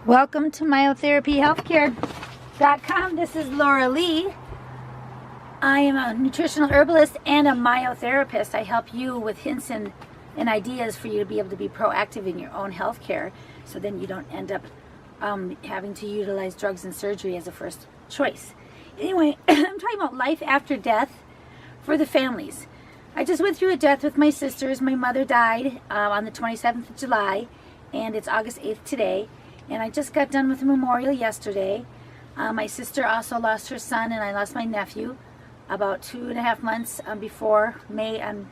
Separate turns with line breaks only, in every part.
Welcome to myotherapyhealthcare.com. This is Laura Lee. I am a nutritional herbalist and a myotherapist. I help you with hints and ideas for you to be able to be proactive in your own healthcare, so then you don't end up having to utilize drugs and surgery as a first choice. Anyway, I'm talking about life after death for the families. I just went through a death with my sisters. My mother died on the 27th of July, and it's August 8th today. And I just got done with the memorial yesterday. My sister also lost her son, and I lost my nephew about 2.5 months before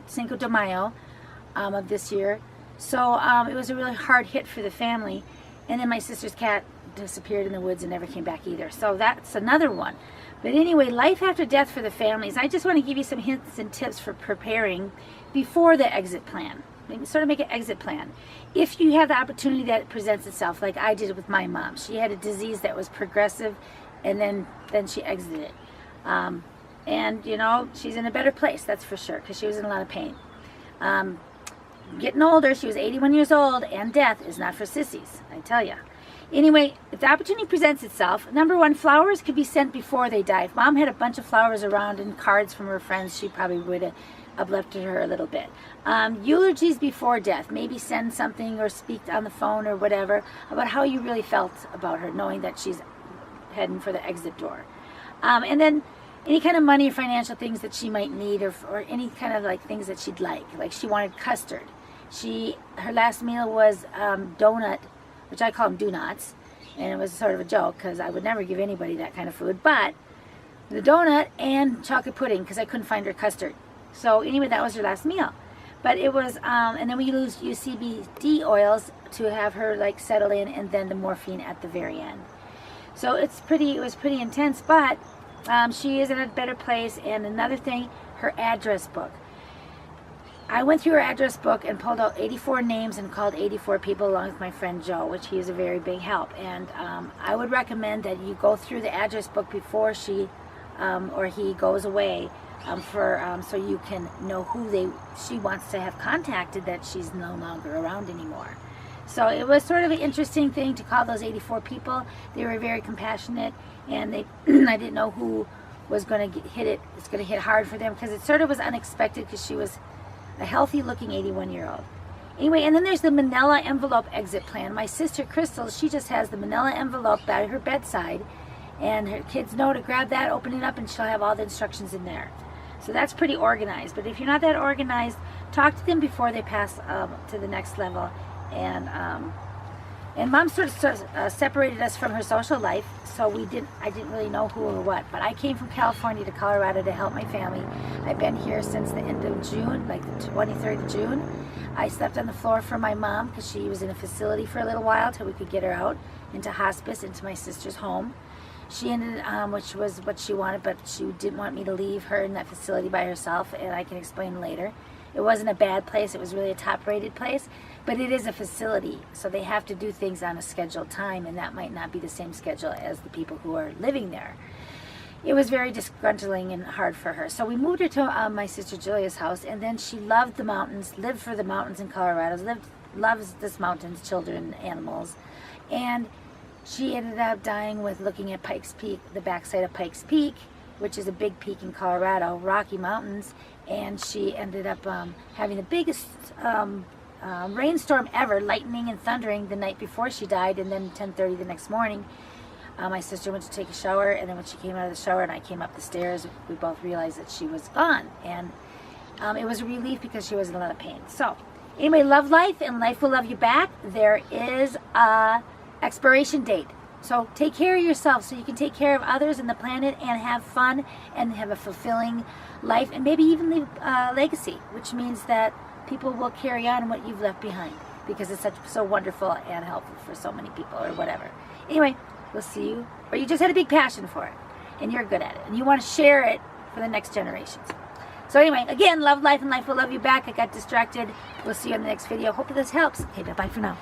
Cinco de Mayo of this year. So it was a really hard hit for the family. And then my sister's cat disappeared in the woods and never came back either. So that's another one. But anyway, life after death for the families. I just want to give you some hints and tips for preparing before the exit plan. Sort of make an exit plan. If you have the opportunity that presents itself, like I did with my mom. She had a disease that was progressive, and then she exited. And you know, she's in a better place, that's for sure, because she was in a lot of pain. Getting older, she was 81 years old, and death is not for sissies, I tell you. Anyway, if the opportunity presents itself, number one, flowers could be sent before they die. If Mom had a bunch of flowers around and cards from her friends, she probably would have uplifted her a little bit. Eulogies before death. Maybe send something or speak on the phone or whatever about how you really felt about her, knowing that she's heading for the exit door. And then any kind of money or financial things that she might need, or any kind of like things that she'd like she wanted custard. Her last meal was donut, which I call them do-nots, and it was sort of a joke because I would never give anybody that kind of food, but the donut and chocolate pudding, because I couldn't find her custard. So anyway, that was her last meal. But it was, and then we use CBD oils to have her settle in, and then the morphine at the very end. So it was pretty intense, but she is in a better place. And another thing, her address book. I went through her address book and pulled out 84 names and called 84 people along with my friend Joe, which he is a very big help. And I would recommend that you go through the address book before she or he goes away, so you can know who she wants to have contacted that she's no longer around anymore. So it was sort of an interesting thing to call those 84 people. They were very compassionate, and I didn't know who was going to hit it. It's going to hit hard for them, because it sort of was unexpected, because she was a healthy-looking 81-year-old. Anyway, and then there's the manila envelope exit plan. My sister Crystal, she just has the manila envelope by her bedside, and her kids know to grab that, open it up, and she'll have all the instructions in there. So that's pretty organized. But if you're not that organized, talk to them before they pass to the next level. And Mom sort of separated us from her social life, so I didn't really know who or what. But I came from California to Colorado to help my family. I've been here since the end of June, like the 23rd of June. I slept on the floor for my mom because she was in a facility for a little while till we could get her out into hospice, into my sister's home. She ended, which was what she wanted, but she didn't want me to leave her in that facility by herself, and I can explain later. It wasn't a bad place. It was really a top-rated place, but it is a facility, so they have to do things on a scheduled time, and that might not be the same schedule as the people who are living there. It was very disgruntling and hard for her. So we moved her to my sister Julia's house, and then she loved the mountains, lived for the mountains in Colorado, loves this mountains, children, animals, and she ended up dying with looking at Pikes Peak, the backside of Pikes Peak, which is a big peak in Colorado, Rocky Mountains, and she ended up having the biggest rainstorm ever, lightning and thundering the night before she died, and then 10:30 the next morning. My sister went to take a shower, and then when she came out of the shower and I came up the stairs, we both realized that she was gone, and it was a relief because she was in a lot of pain. So anyway, love life, and life will love you back. There is a expiration date. So take care of yourself so you can take care of others and the planet, and have fun and have a fulfilling life, and maybe even leave a legacy, which means that people will carry on what you've left behind, because it's so wonderful and helpful for so many people, or whatever. Anyway, we'll see you, or you just had a big passion for it and you're good at it and you want to share it for the next generations. So anyway, again, love life and life will love you back. I got distracted. We'll see you in the next video. Hope this helps. Okay, bye for now.